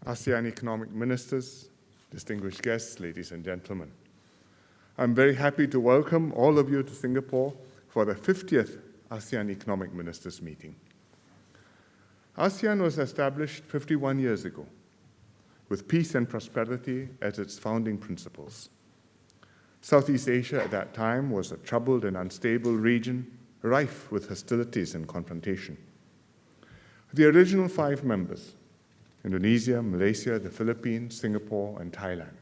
ASEAN Economic Ministers, distinguished guests, ladies and gentlemen. I'm very happy to welcome all of you to Singapore for the 50th ASEAN Economic Ministers Meeting. ASEAN was established 51 years ago, with peace and prosperity as its founding principles. Southeast Asia at that time was a troubled and unstable region, rife with hostilities and confrontation. The original 5 members, Indonesia, Malaysia, the Philippines, Singapore, and Thailand,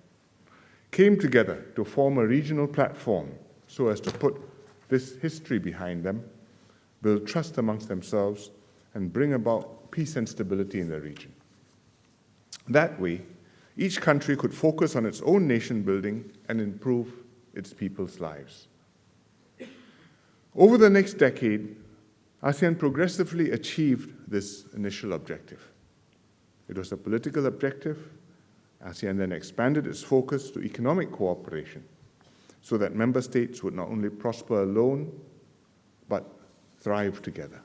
came together to form a regional platform so as to put this history behind them, build trust amongst themselves, and bring about peace and stability in the region. That way, each country could focus on its own nation building and improve its people's lives. Over the next decade, ASEAN progressively achieved this initial objective. It was a political objective. ASEAN then expanded its focus to economic cooperation so that member states would not only prosper alone, but thrive together.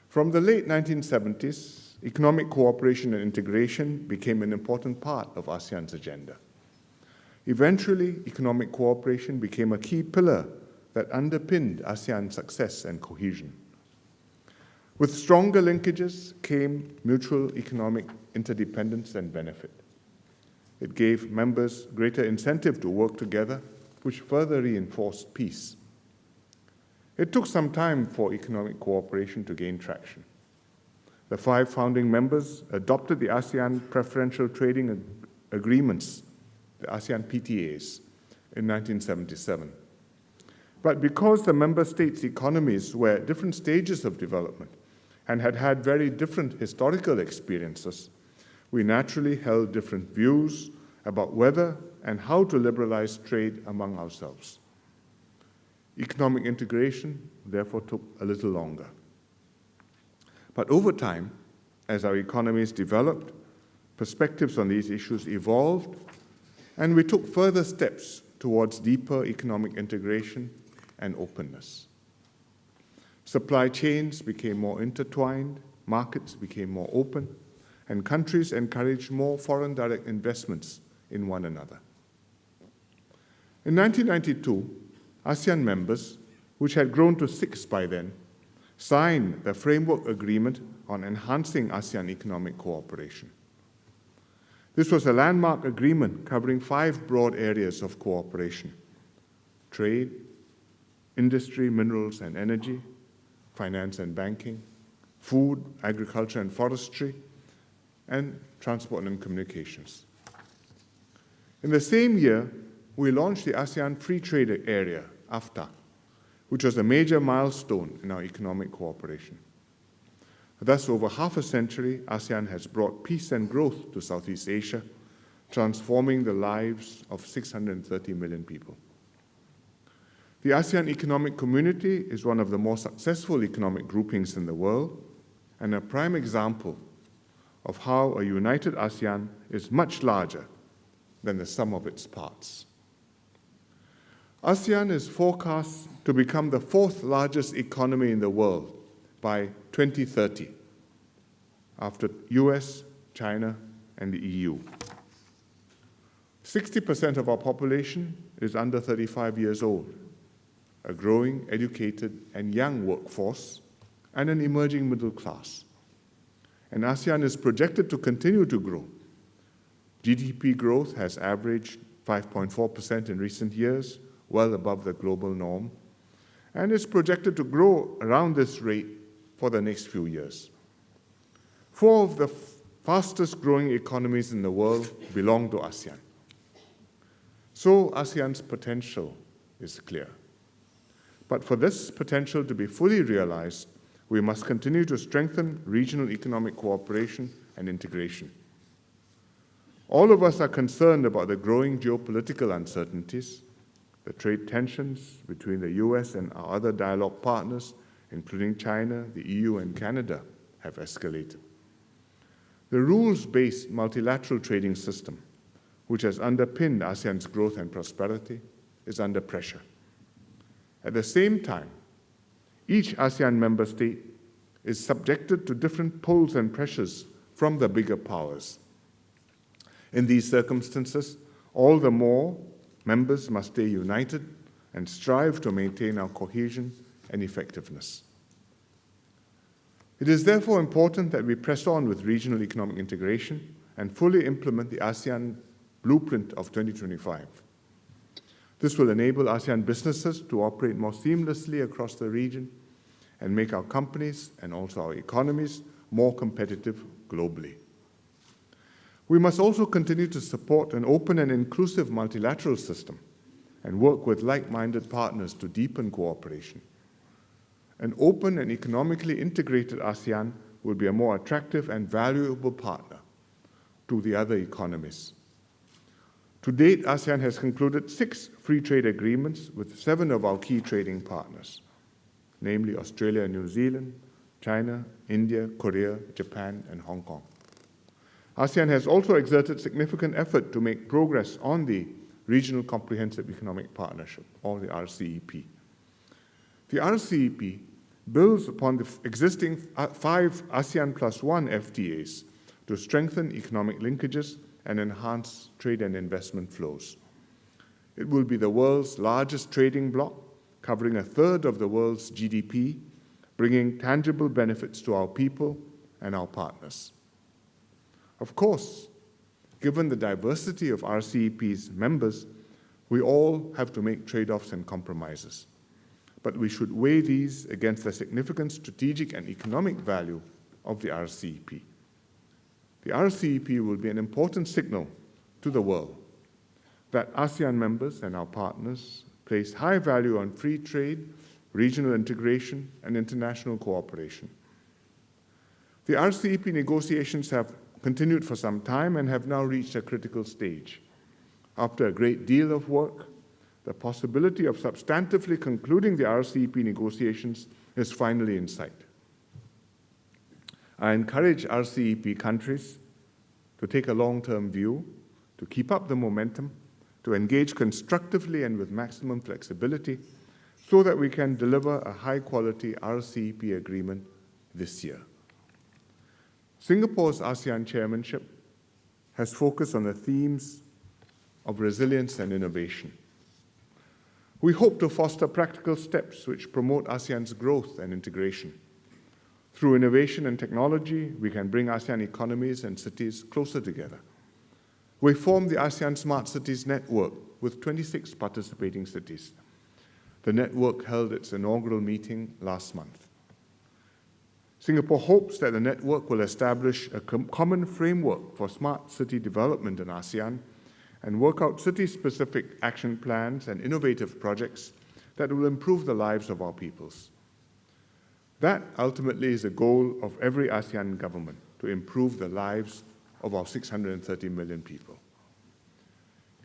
From the late 1970s, economic cooperation and integration became an important part of ASEAN's agenda. Eventually, economic cooperation became a key pillar that underpinned ASEAN's success and cohesion. With stronger linkages came mutual economic interdependence and benefit. It gave members greater incentive to work together, which further reinforced peace. It took some time for economic cooperation to gain traction. The 5 founding members adopted the ASEAN Preferential Trading Agreements, the ASEAN PTAs, in 1977. But because the member states' economies were at different stages of development and had had very different historical experiences, we naturally held different views about whether and how to liberalize trade among ourselves. Economic integration, therefore, took a little longer. But over time, as our economies developed, perspectives on these issues evolved, and we took further steps towards deeper economic integration and openness. Supply chains became more intertwined, markets became more open, and countries encouraged more foreign direct investments in one another. In 1992, ASEAN members, which had grown to 6 by then, signed the Framework Agreement on Enhancing ASEAN Economic Cooperation. This was a landmark agreement covering 5 broad areas of cooperation: trade, industry, minerals and energy, finance and banking, food, agriculture and forestry, and transport and communications. In the same year, we launched the ASEAN Free Trade Area, AFTA, which was a major milestone in our economic cooperation. Thus, over half a century, ASEAN has brought peace and growth to Southeast Asia, transforming the lives of 630 million people. The ASEAN Economic Community is one of the more successful economic groupings in the world and a prime example of how a united ASEAN is much larger than the sum of its parts. ASEAN is forecast to become the 4th largest economy in the world by 2030, after US, China, and the EU. 60% of our population is under 35 years old, a growing, educated, and young workforce, and an emerging middle class. And ASEAN is projected to continue to grow. GDP growth has averaged 5.4% in recent years, well above the global norm, and is projected to grow around this rate for the next few years. 4 of the fastest growing economies in the world belong to ASEAN. So ASEAN's potential is clear. But for this potential to be fully realized, we must continue to strengthen regional economic cooperation and integration. All of us are concerned about the growing geopolitical uncertainties. The trade tensions between the US and our other dialogue partners, including China, the EU, and Canada, have escalated. The rules-based multilateral trading system, which has underpinned ASEAN's growth and prosperity, is under pressure. At the same time, each ASEAN member state is subjected to different pulls and pressures from the bigger powers. In these circumstances, all the more members must stay united and strive to maintain our cohesion and effectiveness. It is therefore important that we press on with regional economic integration and fully implement the ASEAN Blueprint of 2025. This will enable ASEAN businesses to operate more seamlessly across the region and make our companies and also our economies more competitive globally. We must also continue to support an open and inclusive multilateral system and work with like-minded partners to deepen cooperation. An open and economically integrated ASEAN will be a more attractive and valuable partner to the other economies. To date, ASEAN has concluded 6 free trade agreements with 7 of our key trading partners, namely Australia and New Zealand, China, India, Korea, Japan, and Hong Kong. ASEAN has also exerted significant effort to make progress on the Regional Comprehensive Economic Partnership, or the RCEP. The RCEP builds upon the existing 5 ASEAN plus 1 FTAs to strengthen economic linkages and enhance trade and investment flows. It will be the world's largest trading bloc, covering 1/3 of the world's GDP, bringing tangible benefits to our people and our partners. Of course, given the diversity of RCEP's members, we all have to make trade-offs and compromises. But we should weigh these against the significant strategic and economic value of the RCEP. The RCEP will be an important signal to the world that ASEAN members and our partners place high value on free trade, regional integration, and international cooperation. The RCEP negotiations have continued for some time and have now reached a critical stage. After a great deal of work, the possibility of substantively concluding the RCEP negotiations is finally in sight. I encourage RCEP countries to take a long-term view, to keep up the momentum, to engage constructively and with maximum flexibility, so that we can deliver a high-quality RCEP agreement this year. Singapore's ASEAN chairmanship has focused on the themes of resilience and innovation. We hope to foster practical steps which promote ASEAN's growth and integration. Through innovation and technology, we can bring ASEAN economies and cities closer together. We formed the ASEAN Smart Cities Network with 26 participating cities. The network held its inaugural meeting last month. Singapore hopes that the network will establish a common framework for smart city development in ASEAN and work out city-specific action plans and innovative projects that will improve the lives of our peoples. That ultimately is the goal of every ASEAN government, to improve the lives of our 630 million people.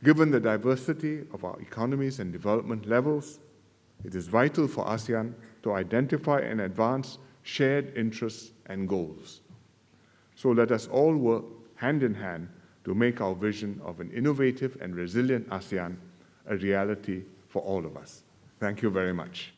Given the diversity of our economies and development levels, it is vital for ASEAN to identify and advance shared interests and goals. So let us all work hand in hand to make our vision of an innovative and resilient ASEAN a reality for all of us. Thank you very much.